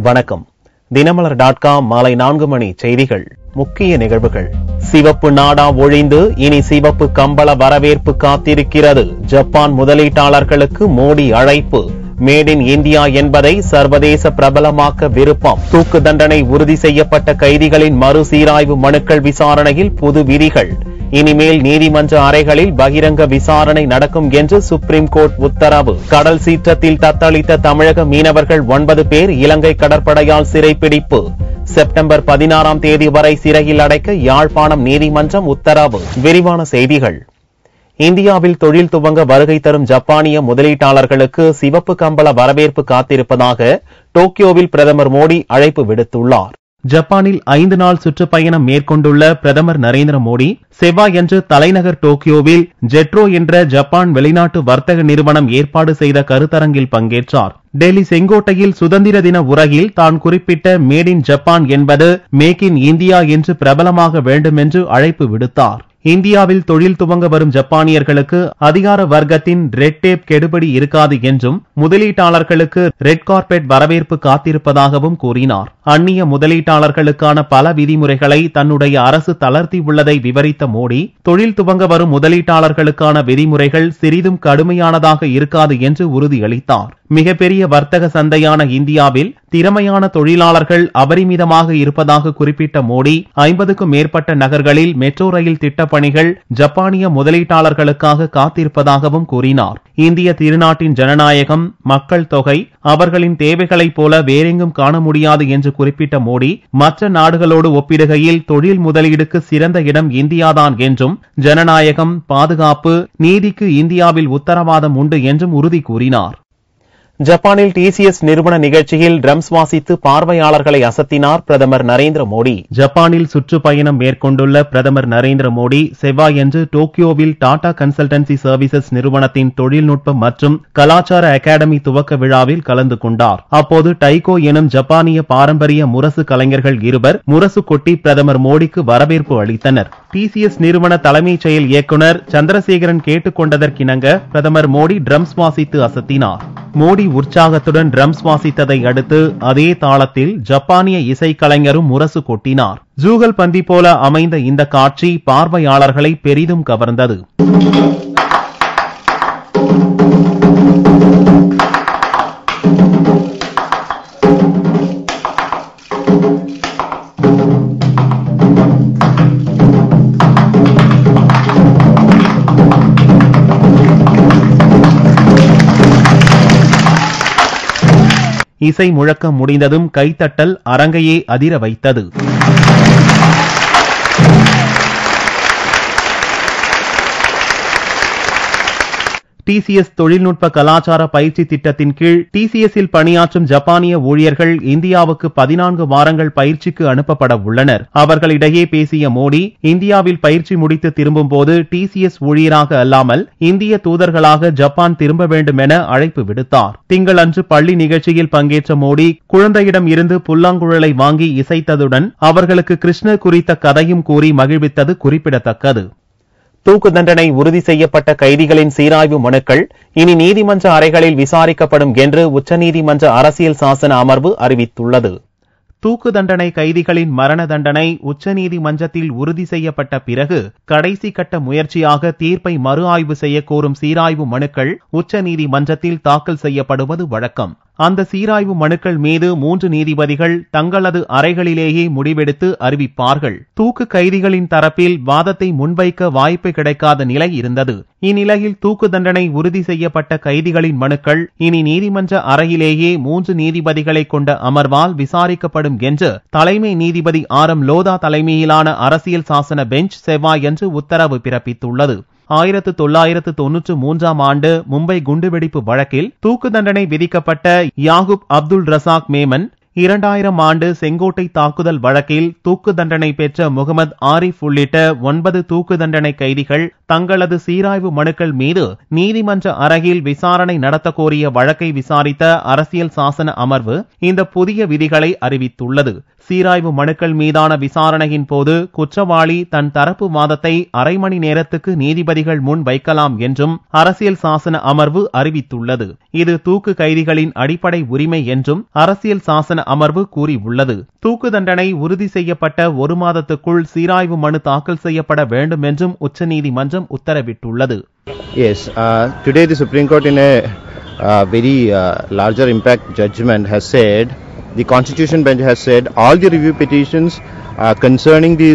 வணக்கம். தினமலர்.com மாலை 4 மணி செய்திகள். முக்கிய நிகழ்வுகள். சிவப்பு நாடா ஒழிந்து இனி சிவப்பு கம்பள வரவேற்பு காத்திருக்கிறது. ஜப்பான் முதலீட்டாளர்களுக்கு மோடி அழைப்பு. மேட் இன் இந்தியா என்பதை சர்வதேச பிரபலமாக்க விருப்பம். தூக்கு தண்டனை உறுதி செய்யப்பட்ட கைதிகளின் மறுசீராய்வு மனுக்கள் விசாரணையில் புது விதிகள். இனிமேல் நீதிமன்ற அறைகளில் பகிரங்க விசாரணை நடக்கும் என்று சுப்ரீம் கோர்ட் உத்தரவு. கடல் சீற்றத்தில் தத்தளித்த தமிழக மீனவர்கள் 9 பேர் இலங்கை கடற்படையால் சிறைப்பிடிப்பு. செப்டம்பர் 16ஆம் தேதி வரை சிறையில் அடைக்க யாழ்ப்பாணம் நீதிமன்றம் உத்தரவு. விரிவான செய்திகள். இந்தியாவில் தொழில் துவங்க வருகை தரும் ஜப்பானிய முதலீட்டாளர்களுக்கு சிவப்பு கம்பள வரவேற்பு காத்திருப்பதாக டோக்கியோவில் பிரதமர் மோடி அழைப்பு விடுத்துள்ளார். ஜப்பானில் 5 நாள் சுற்றுப்பயணம் மேற்கொண்டுள்ள பிரதமர் நரேந்திர மோடி செவ்வாயன்று தலைநகர் டோக்கியோவில் ஜெட்ரோ என்ற ஜப்பான் வெளிநாட்டு வர்த்தக நிறுவனம் ஏற்பாடு செய்த கருத்தரங்கில் பங்கேற்றார். டெல்லி செங்கோட்டையில் சுதந்திர தின உரையில் தான் குறிப்பிட்ட மேட் இன் ஜப்பான் என்பது மேக் இன் இந்தியா என்று பிரபலமாக வேண்டும் என்று அழைப்பு விடுத்தார். இந்தியாவில் தொழில் துவங்க வரும் ஜப்பானியர்களுக்கு அதிகார வர்க்கத்தின் ரெட் டேப் கெடுபிடி இருக்காது என்றும் முதலீட்டாளர்களுக்கு ரெட் கார்பெட் வரவேற்பு காத்திருப்பதாகவும் கூறினார். அந்நிய முதலீட்டாளர்களுக்கான பல விதிமுறைகளை தன்னுடைய அரசு தளர்த்தி உள்ளதை விவரித்த மோடி தொழில் துவங்க வரும் முதலீட்டாளர்களுக்கான விதிமுறைகள் சிறிதும் கடுமையானதாக இருக்காது என்று உறுதியளித்தார். மிகப்பெரிய வர்த்தக சந்தையான இந்தியாவில் திறமையான தொழிலாளர்கள் அபரிமிதமாக இருப்பதாக குறிப்பிட்ட மோடி 50க்கும் மேற்பட்ட நகர்களில் மெட்ரோ ரயில் திட்டப் பணிகள் ஜப்பானிய முதலீட்டாளர்களுக்காக காத்திருப்பதாகவும் கூறினார். இந்திய திருநாட்டின் ஜனநாயகம், மக்கள் தொகை, அவர்களின் தேவைகளைப் போல வேறெங்கும் காண முடியாது என்று குறிப்பிட்ட மோடி மற்ற நாடுகளோடு ஒப்பிடுகையில் தொழில் முதலீடுக்கு சிறந்த இடம் இந்தியாதான் என்றும் ஜனநாயகம், பாதுகாப்பு, நீதிக்கு இந்தியாவில் உத்தரவாதம் உண்டு என்றும் உறுதி கூறினார். ஜப்பானில் டிசிஎஸ் நிறுவன நிகழ்ச்சியில் ட்ரம்ஸ் வாசித்து பார்வையாளர்களை அசத்தினார் பிரதமர் நரேந்திர மோடி. ஜப்பானில் சுற்றுப்பயணம் மேற்கொண்டுள்ள பிரதமர் நரேந்திர மோடி செவ்வாயன்று டோக்கியோவில் டாடா கன்சல்டன்சி சர்வீசஸ் நிறுவனத்தின் தொழில்நுட்ப மற்றும் கலாச்சார அகாடமி துவக்க விழாவில் கலந்து கொண்டார். அப்போது டைகோ எனும் ஜப்பானிய பாரம்பரிய முரசு கலைஞர்கள் இருவர் முரசு கொட்டி பிரதமர் மோடிக்கு வரவேற்பு அளித்தனர். டிசிஎஸ் நிறுவன தலைமைச் செயல் இயக்குநர் சந்திரசேகரன் கேட்டுக் கொண்டதற்கிணங்க பிரதமர் மோடி ட்ரம்ஸ் வாசித்து அசத்தினார். மோடி உற்சாகத்துடன் ட்ரம்ஸ் வாசித்ததை அடுத்து அதே தாளத்தில் ஜப்பானிய இசைக்கலைஞரும் முரசு கொட்டினார். ஜூகல் பந்தி போல அமைந்த இந்த காட்சி பார்வையாளர்களை பெரிதும் கவர்ந்தது. இசை முழக்கம் முடிந்ததும் கைத்தட்டல் அரங்கையே அதிர வைத்தது. டிசிஎஸ் தொழில்நுட்ப கலாச்சார பயிற்சி திட்டத்தின் கீழ் டிசிஎஸ்ஸில் பணியாற்றும் ஜப்பானிய ஊழியர்கள் இந்தியாவுக்கு 14 வாரங்கள் பயிற்சிக்கு அனுப்பப்பட உள்ளனர். அவர்களிடையே பேசிய மோடி இந்தியாவில் பயிற்சி முடித்து திரும்பும் போது டிசிஎஸ் ஊழியராக அல்லாமல் இந்திய தூதர்களாக ஜப்பான் திரும்ப வேண்டும் என அழைப்பு விடுத்தார். திங்களன்று பள்ளி நிகழ்ச்சியில் பங்கேற்ற மோடி குழந்தையிடம் இருந்து புல்லாங்குழலை வாங்கி இசைத்ததுடன் அவர்களுக்கு கிருஷ்ணர் குறித்த கதையும் கூறி மகிழ்வித்தது குறிப்பிடத்தக்கது. தூக்கு தண்டனை உறுதி செய்யப்பட்ட கைதிகளின் சீராய்வு மனுக்கள் இனி நீதிமன்ற அறைகளில் விசாரிக்கப்படும் என்று உச்சநீதிமன்ற அரசியல் சாசன அமர்வு அறிவித்துள்ளது. தூக்கு தண்டனை கைதிகளின் மரண தண்டனை உச்சநீதிமன்றத்தில் உறுதி செய்யப்பட்ட பிறகு கடைசி கட்ட முயற்சியாக தீர்ப்பை மறு ஆய்வு செய்ய கோரும் சீராய்வு மனுக்கள் உச்சநீதிமன்றத்தில் தாக்கல் செய்யப்படுவது வழக்கம். அந்த சீராய்வு மனுக்கள் மீது 3 நீதிபதிகள் தங்களது அறைகளிலேயே முடிவெடுத்து அறிவிப்பார்கள். தூக்கு கைதிகளின் தரப்பில் வாதத்தை முன்வைக்க வாய்ப்பு கிடைக்காத நிலை இருந்தது. இந்நிலையில் தூக்கு தண்டனை உறுதி செய்யப்பட்ட கைதிகளின் மனுக்கள் இனி நீதிமன்ற அறையிலேயே 3 நீதிபதிகளை கொண்ட அமர்வால் விசாரிக்கப்படும் என்று தலைமை நீதிபதி RM லோதா தலைமையிலான அரசியல் சாசன பெஞ்ச் செவ்வாயன்று உத்தரவு பிறப்பித்துள்ளது. 1993ஆம் ஆண்டு மும்பை குண்டுவெடிப்பு வழக்கில் தூக்கு தண்டனை விதிக்கப்பட்ட யாகூப் அப்துல் ரசாக் மேமன் 2000 ஆண்டு செங்கோட்டை தாக்குதல் வழக்கில் தூக்கு தண்டனை பெற்ற முகமது ஆரிஃப் உள்ளிட்ட 9 தூக்கு தண்டனை கைதிகள் தங்களது சீராய்வு மனுக்கள் மீது நீதிமன்ற அறையில் விசாரணை நடத்த கோரிய வழக்கை விசாரித்த அரசியல் சாசன அமர்வு இந்த புதிய விதிகளை அறிவித்துள்ளது. சீராய்வு மனுக்கள் மீதான விசாரணையின் போது குற்றவாளி தன் தரப்பு வாதத்தை அரை மணி நேரத்துக்கு நீதிபதிகள் முன் வைக்கலாம் என்றும் அரசியல் சாசன அமர்வு அறிவித்துள்ளது. இது தூக்கு கைதிகளின் அடிப்படை உரிமை என்றும் அரசியல் சாசன அமர்வு கூறியுள்ளது. தூக்கு தண்டனை உறுதி செய்யப்பட்ட 1 மாதத்துக்குள் சீராய்வு மனு தாக்கல் செய்யப்பட வேண்டும் என்றும் உச்சநீதிமன்றம் உத்தரவிட்டுள்ளது. Yes, today the Supreme Court in a very larger impact judgment has said, the Constitution bench has said, all the review petitions concerning the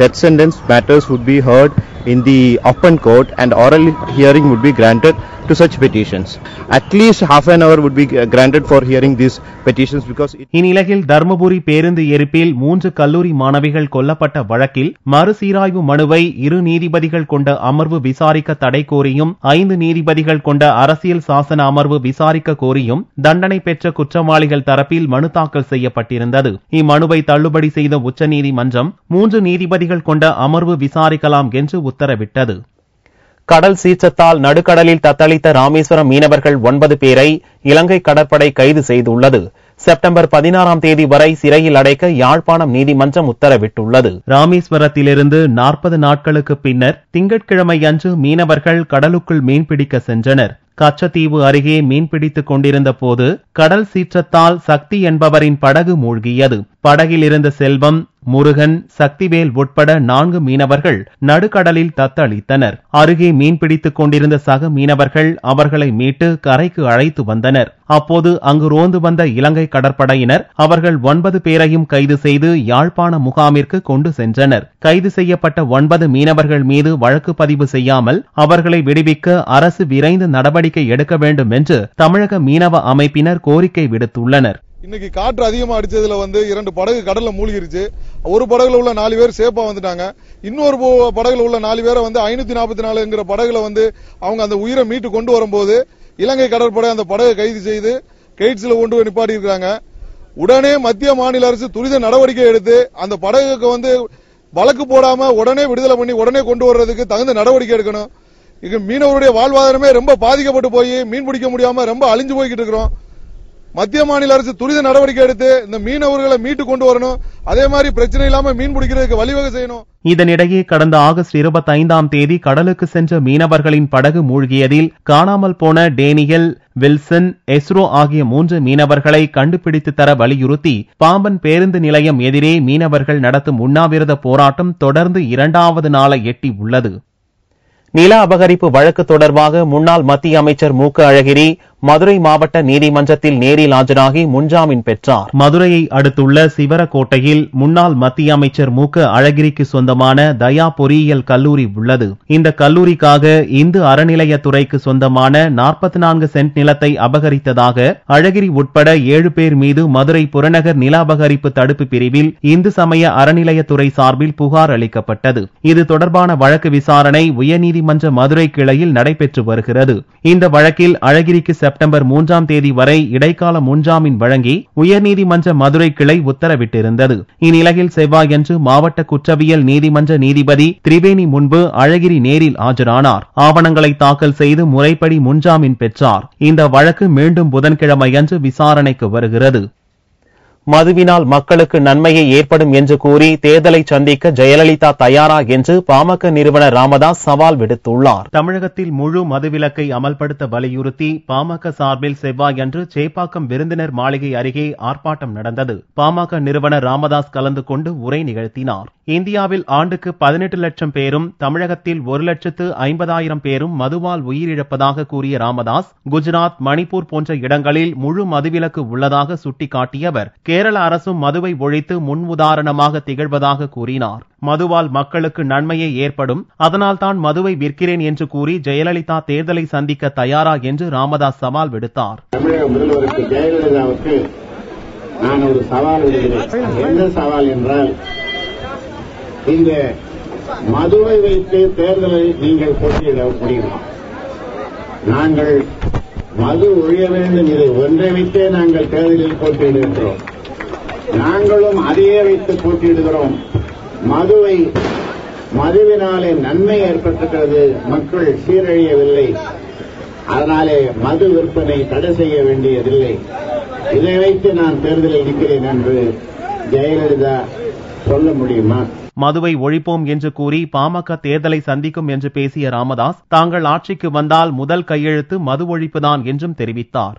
death sentence matters would be heard in the open court and oral hearing would be granted to such petitions. At least half an hour would be granted for hearing these petitions because இந்நிலையில் தர்மபுரி பேருந்து எரிப்பில் 3 கல்லூரி மாணவிகள் கொல்லப்பட்ட வழக்கில் மறுசீராய்வு மனுவை 2 நீதிபதிகள் கொண்ட அமர்வு விசாரிக்க தடை கோரியும் 5 நீதிபதிகள் கொண்ட அரசியல் சாசன அமர்வு விசாரிக்க கோரியும் தண்டனை பெற்ற குற்றவாளிகள் தரப்பில் மனு தாக்கல் செய்யப்பட்டிருந்தது. இம்மனுவை தள்ளுபடி செய்த உச்சநீதிமன்றம் 3 நீதிபதிகள் கொண்ட அமர்வு விசாரிக்கலாம் என்று உத்தரவிட்டது. கடல் சீற்றத்தால் நடுக்கடலில் தத்தளித்த ராமேஸ்வரம் மீனவர்கள் 9 பேரை இலங்கை கடற்படை கைது செய்துள்ளது. செப்டம்பர் 16ஆம் தேதி வரை சிறையில் அடைக்க யாழ்ப்பாணம் நீதிமன்றம் உத்தரவிட்டுள்ளது. ராமேஸ்வரத்திலிருந்து 40 நாட்களுக்கு பின்னர் திங்கட்கிழமை அன்று மீனவர்கள் கடலுக்குள் மீன்பிடிக்க சென்றனர். கச்சத்தீவு அருகே மீன்பிடித்துக் கொண்டிருந்த போது கடல் சீற்றத்தால் சக்தி என்பவரின் படகு மூழ்கியது. படகில் இருந்த செல்வம், முருகன், சக்திவேல் உட்பட 4 மீனவர்கள் நடுக்கடலில் தத்தளித்தனர். அருகே மீன்பிடித்துக் கொண்டிருந்த சக மீனவர்கள் அவர்களை மீட்டு கரைக்கு அழைத்து வந்தனர். அப்போது அங்கு ரோந்து வந்த இலங்கை கடற்படையினர் அவர்கள் 9 பேரையும் கைது செய்து யாழ்ப்பாண முகாமிற்கு கொண்டு சென்றனர். கைது செய்யப்பட்ட 9 மீனவர்கள் மீது வழக்கு பதிவு செய்யாமல் அவர்களை விடுவிக்க அரசு விரைந்து நடவடிக்கை எடுக்க வேண்டும் என்று தமிழக மீனவ அமைப்பினர் கோரிக்கை விடுத்துள்ளனர். இன்னைக்கு காற்று அதிகமா அடிச்சதுல 2 படகு கடல்ல மூழ்கிருச்சு. ஒரு படகுல உள்ள 4 பேர் சேஃபா வந்துட்டாங்க. இன்னொரு படகுல உள்ள 4 பேரை 544 படகுல அவங்க அந்த உயிரை மீட்டு கொண்டு வரும்போது இலங்கை கடற்படை அந்த படகை கைது செய்து கெய்ட்ஸ்ல கொண்டு போய் நிப்பாட்டி இருக்காங்க. உடனே மத்திய மாநில அரசு துரித நடவடிக்கை எடுத்து அந்த படகுக்கு வழக்கு போடாம உடனே விடுதலை பண்ணி உடனே கொண்டு வர்றதுக்கு தகுந்த நடவடிக்கை எடுக்கணும். இங்க மீனவருடைய வாழ்வாதாரமே ரொம்ப பாதிக்கப்பட்டு போய் மீன் பிடிக்க முடியாம ரொம்ப அழிஞ்சு போய்கிட்டு இருக்கிறோம். மத்திய மாநில அரசு துரித நடவடிக்கை எடுத்து இந்த மீனவர்களை மீட்டு கொண்டு வரணும். அதே மாதிரி பிரச்சனை இல்லாம மீன் பிடிக்கிறதுக்கு வழிவகை செய்யணும். இதனிடையே கடந்த ஆகஸ்ட் 25ஆம் தேதி கடலுக்கு சென்ற மீனவர்களின் படகு மூழ்கியதில் காணாமல் போன டேனியல், வில்சன், எஸ்ரோ ஆகிய 3 மீனவர்களை கண்டுபிடித்து தர வலியுறுத்தி பாம்பன் பேருந்து நிலையம் எதிரே மீனவர்கள் நடத்தும் உண்ணாவிரத போராட்டம் தொடர்ந்து 2வது நாளை எட்டி உள்ளது. நில அபகரிப்பு வழக்கு தொடர்பாக முன்னாள் மத்திய அமைச்சர் மு.க. அழகிரி மதுரை மாவட்ட நீதிமன்றத்தில் நேரில் ஆஜராகி முன்ஜாமீன் பெற்றார். மதுரையை அடுத்துள்ள சிவரக்கோட்டையில் முன்னாள் மத்திய அமைச்சர் மு.க. அழகிரிக்கு சொந்தமான தயா பொறியியல் கல்லூரி உள்ளது. இந்த கல்லூரிக்காக இந்து அறநிலையத்துறைக்கு சொந்தமான 44 சென்ட் நிலத்தை அபகரித்ததாக அழகிரி உட்பட 7 பேர் மீது மதுரை புறநகர் நில அபகரிப்பு தடுப்பு பிரிவில் இந்து சமய அறநிலையத்துறை சார்பில் புகார் அளிக்கப்பட்டது. இது தொடர்பான வழக்கு விசாரணை உயர்நீதிமன்ற மதுரை கிளையில் நடைபெற்று வருகிறது. இந்த வழக்கில் அழகிரிக்கு செப்டம்பர் 3ஆம் தேதி வரை இடைக்கால முன்ஜாமீன் வழங்கி உயர்நீதிமன்ற மதுரை கிளை உத்தரவிட்டிருந்தது. இந்நிலையில் செவ்வாயன்று மாவட்ட குற்றவியல் நீதிமன்ற நீதிபதி திரிவேணி முன்பு அழகிரி நேரில் ஆஜரானார். ஆவணங்களை தாக்கல் செய்து முறைப்படி முன்ஜாமீன் பெற்றார். இந்த வழக்கு மீண்டும் புதன்கிழமையன்று விசாரணைக்கு வருகிறது. மதுவினால் மக்களுக்கு நன்மையை ஏற்படும் என்று கூறி தேர்தலை சந்திக்க ஜெயலலிதா தயாரா என்று பாமக நிறுவனர் ராமதாஸ் சவால் விடுத்துள்ளார். தமிழகத்தில் முழு மதுவிலக்கை அமல்படுத்த வலியுறுத்தி பாமக சார்பில் செவ்வாயன்று சேப்பாக்கம் விருந்தினர் மாளிகை அருகே ஆர்ப்பாட்டம் நடந்தது. பாமக நிறுவனர் ராமதாஸ் கலந்து கொண்டு உரை நிகழ்த்தினார். இந்தியாவில் ஆண்டுக்கு 18 லட்சம் பேரும் தமிழகத்தில் 1,50,000 பேரும் மதுவால் உயிரிழப்பதாக கூறிய ராமதாஸ் குஜராத், மணிப்பூர் போன்ற இடங்களில் முழு மதுவிலக்கு உள்ளதாக சுட்டிக்காட்டியவர் கேரள அரசும் மதுவை ஒழித்து முன் உதாரணமாக திகழ்வதாக கூறினார். மதுவால் மக்களுக்கு நன்மையே ஏற்படும், அதனால் தான் மதுவை விற்கிறேன் என்று கூறி ஜெயலலிதா தேர்தலை சந்திக்க தயாரா என்று ராமதாஸ் சவால் விடுத்தார். தமிழக முதல்வருக்கு ஜெயலலிதாவுக்கு நான் ஒரு சவால் விடுகிறேன். என்ன சவால் என்றால், இந்த மதுவை வைத்து தேர்தலை நீங்கள் போட்டியிட முடியுமா? நாங்கள் மது ஒழிய வேண்டும், இதை ஒன்றை வைத்தே நாங்கள் தேர்தலில் போட்டியிடுகிறோம். நாங்களும் அதையே வைத்து போட்டியிடுகிறோம். மதுவினாலே நன்மை ஏற்பட்டிருக்கிறது, மக்கள் சீரழியவில்லை, அதனாலே மது விற்பனை தடை செய்ய வேண்டியதில்லை, இதை வைத்து நான் தேர்தலில் நிற்கிறேன் என்று ஜெயலலிதா சொல்ல முடியுமா? மதுவை ஒழிப்போம் என்று கூறி பாமக தேர்தலை சந்திக்கும் என்று பேசிய ராமதாஸ் தாங்கள் ஆட்சிக்கு வந்தால் முதல் கையெழுத்து மது ஒழிப்புதான் என்றும் தெரிவித்தார்.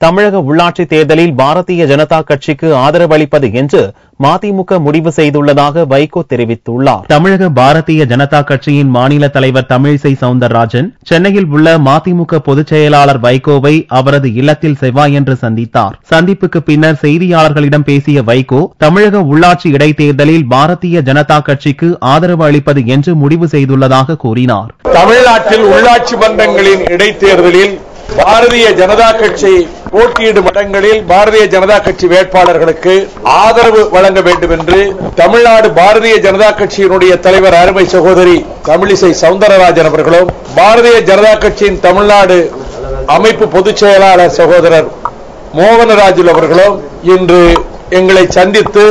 தமிழக உள்ளாட்சி தேர்தலில் பாரதிய ஜனதா கட்சிக்கு ஆதரவு அளிப்பது என்று மதிமுக முடிவு செய்துள்ளதாக வைகோ தெரிவித்துள்ளார். தமிழக பாரதிய ஜனதா கட்சியின் மாநில தலைவர் தமிழிசை சவுந்தரராஜன் சென்னையில் உள்ள மதிமுக பொதுச் செயலாளர் வைகோவை அவரது இல்லத்தில் செவ்வாயன்று சந்தித்தார். சந்திப்புக்கு பின்னர் செய்தியாளர்களிடம் பேசிய வைகோ, தமிழக உள்ளாட்சி இடைத்தேர்தலில் பாரதிய ஜனதா கட்சிக்கு ஆதரவு அளிப்பது என்று முடிவு செய்துள்ளதாக கூறினார். தமிழ்நாட்டில் உள்ளாட்சி மன்றங்களின் இடைத்தேர்தலில் பாரதிய ஜனதா கட்சி போட்டியிடும் இடங்களில் பாரதிய ஜனதா கட்சி வேட்பாளர்களுக்கு ஆதரவு வழங்க வேண்டும் என்று தமிழ்நாடு பாரதிய ஜனதா கட்சியினுடைய தலைவர் அருமை சகோதரி தமிழிசை சவுந்தரராஜன் அவர்களும், பாரதிய ஜனதா கட்சியின் தமிழ்நாடு அமைப்பு பொதுச் செயலாளர் சகோதரர் மோகனராஜு அவர்களும் இன்று எங்களை சந்தித்து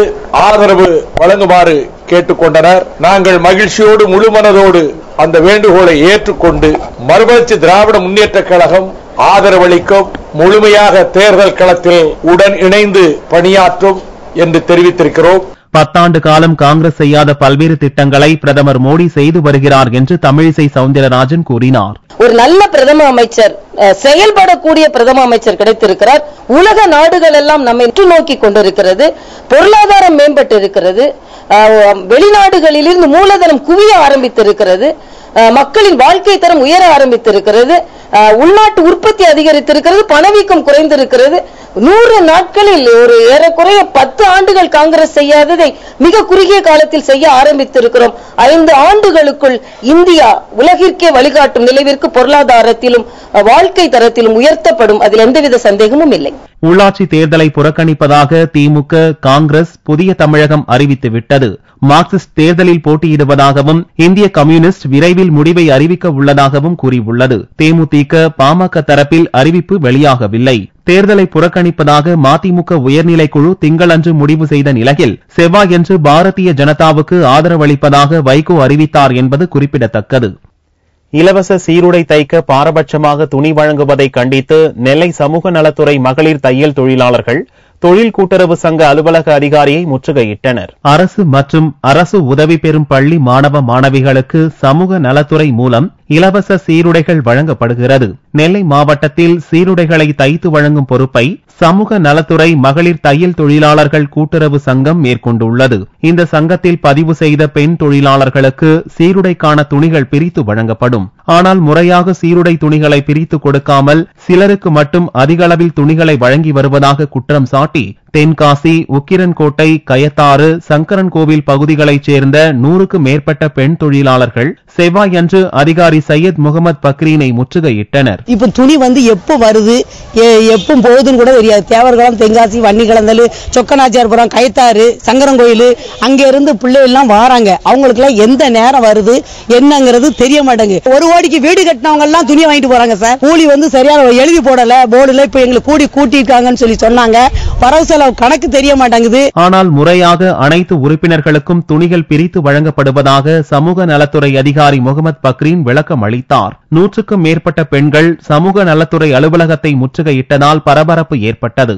ஆதரவு வழங்குமாறு கேட்டுக்கொண்டனர். நாங்கள் மகிழ்ச்சியோடு முழுமனதோடு அந்த வேண்டுகோளை ஏற்றுக்கொண்டு மறுமலர்ச்சி திராவிட முன்னேற்ற கழகம் ஆதரவளிக்கும், முழுமையாக தேர்தல் களத்தில் உடன் இணைந்து பணியாற்றும் என்று தெரிவித்திருக்கிறோம். 10 ஆண்டு காலம் காங்கிரஸ் செய்யாத பல்வேறு திட்டங்களை பிரதமர் மோடி செய்து வருகிறார் என்று தமிழிசை சவுந்தரராஜன் கூறினார். ஒரு நல்ல பிரதம அமைச்சர், செயல்படக்கூடிய பிரதம அமைச்சர் கிடைத்திருக்கிறார். உலக நாடுகள் எல்லாம் நம்மை உற்று நோக்கி கொண்டிருக்கிறது. பொருளாதாரம் மேம்பட்டு இருக்கிறது. வெளிநாடுகளிலிருந்து மூலதனம் குவிய ஆரம்பித்திருக்கிறது. மக்களின் வாழ்க்கை தரம் உயர ஆரம்பித்திருக்கிறது. உள்நாட்டு உற்பத்தி அதிகரித்திருக்கிறது. பணவீக்கம் குறைந்திருக்கிறது. 100 நாட்களில் ஒரு ஏறக்குறைய 10 ஆண்டுகள் காங்கிரஸ் செய்யாததை மிக குறுகிய காலத்தில் செய்ய ஆரம்பித்திருக்கிறோம். 5 ஆண்டுகளுக்குள் இந்தியா உலகிற்கே வழிகாட்டும் நிலைவிற்கு பொருளாதாரத்திலும் வாழ்க்கை தரத்திலும் உயர்த்தப்படும். அதில் எந்தவித சந்தேகமும் இல்லை. உள்ளாட்சி தேர்தலை புறக்கணிப்பதாக திமுக, காங்கிரஸ், புதிய தமிழகம் அறிவித்துவிட்டது. மார்க்சிஸ்ட் தேர்தலில் போட்டியிடுவதாகவும் இந்திய கம்யூனிஸ்ட் விரைவில் முடிவை அறிவிக்க உள்ளதாகவும் கூறியுள்ளது. தேமுதிக, பாமக தரப்பில் அறிவிப்பு வெளியாகவில்லை. தேர்தலை புறக்கணிப்பதாக மதிமுக உயர்நிலைக்குழு திங்களன்று முடிவு செய்த நிலையில் செவ்வாயன்று பாரதிய ஜனதாவுக்கு ஆதரவளிப்பதாக வைகோ அறிவித்தார் என்பது குறிப்பிடத்தக்கது. இலவச சீருடை தைக்க பாரபட்சமாக துணி வழங்குவதை கண்டித்து நெல்லை சமூக நலத்துறை மகளிர் தையல் தொழிலாளர்கள் தொழில் கூட்டுறவு சங்க அலுவலக அதிகாரியை முற்றுகையிட்டனர். அரசு மற்றும் அரசு உதவி பெறும் பள்ளி மாணவ மாணவிகளுக்கு சமூக நலத்துறை மூலம் இலவச சீருடைகள் வழங்கப்படுகிறது. நெல்லை மாவட்டத்தில் சீருடைகளை தைத்து வழங்கும் பொறுப்பை சமூக நலத்துறை மகளிர் தையல் தொழிலாளர்கள் கூட்டுறவு சங்கம் மேற்கொண்டுள்ளது. இந்த சங்கத்தில் பதிவு செய்த பெண் தொழிலாளர்களுக்கு சீருடைக்கான துணிகள் பிரித்து வழங்கப்படும். ஆனால் முறையாக சீருடை துணிகளை பிரித்து கொடுக்காமல் சிலருக்கு மட்டும் அதிக அளவில் துணிகளை வழங்கி வருவதாக குற்றம் சாட்டி தென்காசி, உக்கிரன்கோட்டை, கயத்தாறு, சங்கரன்கோவில் பகுதிகளைச் சேர்ந்த 100க்கு மேற்பட்ட பெண் தொழிலாளர்கள் செவ்வாயன்று அதிகாரி சையத் முகமது பக்ரீனை முற்றுகையிட்டனர். இப்ப துணி எப்ப வருது, எப்ப போகுதுன்னு கூட தெரியாது. தேவர்குளம், தென்காசி, வன்னிகலந்தல், சொக்கநாச்சியார்புரம், கயத்தாறு, சங்கரன்கோயில் அங்க இருந்து பிள்ளை எல்லாம் வராங்க. அவங்களுக்கு எல்லாம் எந்த நேரம் வருது என்னங்கிறது தெரிய மாட்டேங்குது. ஒரு கோடிக்கு வீடு கட்டினவங்க எல்லாம் துணி வாங்கிட்டு போறாங்க சார். கூலி சரியான எழுதி போடல, போர்டுல இப்ப எங்களுக்கு கூட்டிட்டாங்கன்னு சொல்லி சொன்னாங்க. வரவு செலவு கணக்கு தெரிய மாட்டேங்குது. ஆனால் முறையாக அனைத்து உறுப்பினர்களுக்கும் துணிகள் பிரித்து வழங்கப்படுவதாக சமூக நலத்துறை அதிகாரி முகமது பக்ரீன் விளக்கம் அளித்தார். 100க்கும் மேற்பட்ட பெண்கள் சமூக நலத்துறை அலுவலகத்தை முற்றுகையிட்டதால் பரபரப்பு ஏற்பட்டது.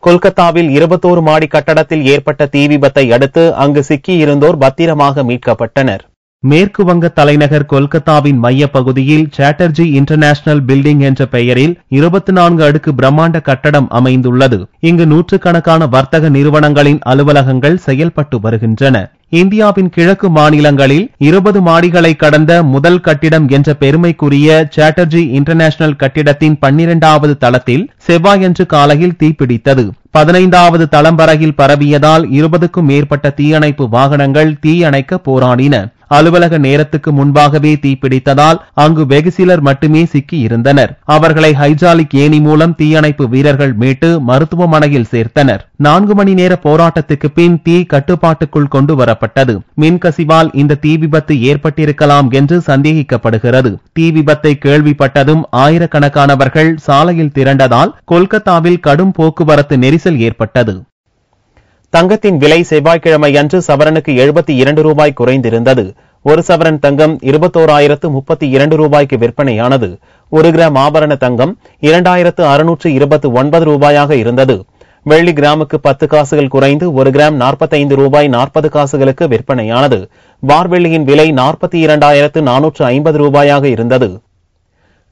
கொல்கத்தாவில் 21 மாடி கட்டடத்தில் ஏற்பட்ட தீ விபத்தை அடுத்து அங்கு சிக்கியிருந்தோர் பத்திரமாக மீட்கப்பட்டனர். மேற்கு வங்க தலைநகர் கொல்கத்தாவின் மைய பகுதியில் சாட்டர்ஜி இன்டர்நேஷனல் பில்டிங் என்ற பெயரில் 24 அடுக்கு பிரம்மாண்ட கட்டடம் அமைந்துள்ளது. இங்கு 100கணக்கான வர்த்தக நிறுவனங்களின் அலுவலகங்கள் செயல்பட்டு வருகின்றன. இந்தியாவின் கிழக்கு மாநிலங்களில் 20 மாடிகளை கடந்த முதல் கட்டிடம் என்ற பெருமைக்குரிய சாட்டர்ஜி இன்டர்நேஷனல் கட்டிடத்தின் 12வது தளத்தில் செவ்வாயன்று காலையில் தீப்பிடித்தது. 15வது தளம் வரையில் பரவியதால் 20க்கும் மேற்பட்ட தீயணைப்பு வாகனங்கள் தீயணைக்க போராடின. அலுவலக நேரத்துக்கு முன்பாகவே தீப்பிடித்ததால் அங்கு வெகு சிலர் மட்டுமே சிக்கி இருந்தனர். அவர்களை ஹைட்ராலிக் ஏணி மூலம் தீயணைப்பு வீரர்கள் மீட்டு மருத்துவமனையில் சேர்த்தனர். 4 மணி நேர போராட்டத்துக்கு பின் தீ கட்டுப்பாட்டுக்குள் கொண்டு வரப்பட்டது. மின்கசிவால் இந்த தீ விபத்து ஏற்பட்டிருக்கலாம் என்று சந்தேகிக்கப்படுகிறது. தீ விபத்தை கேள்விப்பட்டதும் ஆயிரக்கணக்கானவர்கள் சாலையில் திரண்டதால் கொல்கத்தாவில் கடும் போக்குவரத்து நெரிசல் ஏற்பட்டது. தங்கத்தின் விலை செவ்வாய்க்கிழமை அன்று சவரனுக்கு 72 ரூபாய் குறைந்திருந்தது. ஒரு சவரன் தங்கம் 21,032 ரூபாய்க்கு விற்பனையானது. 1 கிராம் ஆபரண தங்கம் 2,629 ரூபாயாக இருந்தது. வெள்ளி கிராமுக்கு 10 காசுகள் குறைந்து 1 கிராம் 45 ரூபாய் 40 காசுகளுக்கு விற்பனையானது. வார்வெள்ளியின் விலை 42,450 ரூபாயாக இருந்தது.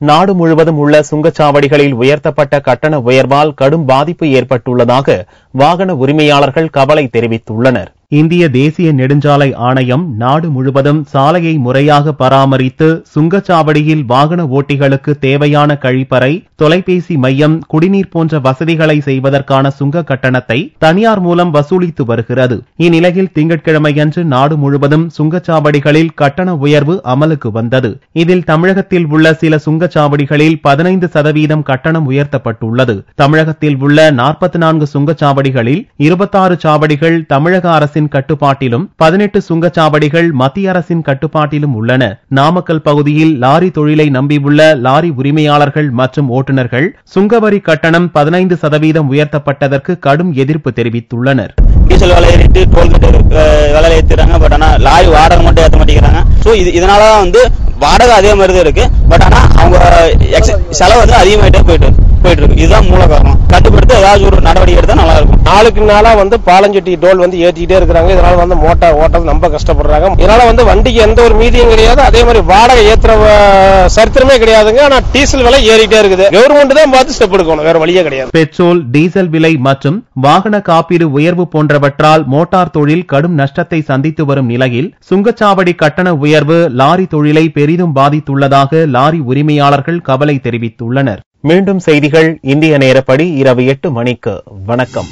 நாடு முழுவதும் உள்ள சுங்கச்சாவடிகளில் உயர்த்தப்பட்ட கட்டண உயர்வால் கடும் பாதிப்பு ஏற்பட்டுள்ளதாக வாகன உரிமையாளர்கள் கவலை தெரிவித்துள்ளனர். இந்திய தேசிய நெடுஞ்சாலை ஆணையம் நாடு முழுவதும் சாலையை முறையாக பராமரித்து சுங்கச்சாவடியில் வாகன ஓட்டிகளுக்கு தேவையான கழிப்பறை, தொலைபேசி மையம், குடிநீர் போன்ற வசதிகளை செய்வதற்கான சுங்க கட்டணத்தை தனியார் மூலம் வசூலித்து வருகிறது. இந்நிலையில் திங்கட்கிழமையன்று நாடு முழுவதும் சுங்கச்சாவடிகளில் கட்டண உயர்வு அமலுக்கு வந்தது. இதில் தமிழகத்தில் உள்ள சில சுங்கச்சாவடிகளில் 15% கட்டணம் உயர்த்தப்பட்டுள்ளது. தமிழகத்தில் உள்ள 44 சுங்கச்சாவடிகளில் 26 சாவடிகள் தமிழக அரசு கட்டுப்பாட்டிலும் 18 சுங்கச்சாவடிகள் மத்திய அரசின் கட்டுப்பாட்டிலும் உள்ளன. நாமக்கல் பகுதியில் லாரி தொழிலை நம்பியுள்ள லாரி உரிமையாளர்கள் மற்றும் ஓட்டுநர்கள் சுங்கவரி கட்டணம் 15% உயர்த்தப்பட்டதற்கு கடும் எதிர்ப்பு தெரிவித்துள்ளனர். டீசல் விலை ஏறிட்டு டோல்கேட் விலை ஏற்றிறாங்க. பட் ஆனா லாரி வாடகை மட்டும் ஏற்ற மாட்டேங்கிறாங்க. ஸோ இதனாலதான் வந்து வாடகை அதே மாதிரி தான் இருக்கு. பட் ஆனா அவங்க செலவு வந்து அதிகமாயிட்டே போயிட்டு இருக்கு. இதுதான் மூல காரணம். கட்டுப்படுத்த ஏதாச்சும் ஒரு நடவடிக்கை எடுத்தா நல்லா இருக்கும். நாளுக்கு நாளா வந்து பாலஞ்செட்டி டோல் வந்து ஏற்றிக்கிட்டே இருக்கிறாங்க. இதனால வந்து மோட்டார் ஓட்டது ரொம்ப கஷ்டப்படுறாங்க. இதனால வந்து வண்டிக்கு எந்த ஒரு மீதியும் கிடையாது. அதே மாதிரி வாடகை ஏற்றுற சரித்திரமே கிடையாதுங்க. ஆனா டீசல் விலை ஏறிட்டே இருக்குது. கவர்மெண்ட் தான் பார்த்து ஸ்டெப் எடுக்கணும். வேற வழியே கிடையாது. பெட்ரோல், டீசல் விலை மற்றும் வாகன காப்பீடு உயர்வு போன்றவற்றால் மோட்டார் தொழில் கடும் நஷ்டத்தை சந்தித்து வரும் நிலையில் சுங்கச்சாவடி கட்டண உயர்வு லாரி தொழிலை பெரிதும் பாதித்துள்ளதாக லாரி உரிமையாளர்கள் கவலை தெரிவித்துள்ளனர். மீண்டும் செய்திகள் இந்திய நேரப்படி இரவு 8 மணிக்கு. வணக்கம்.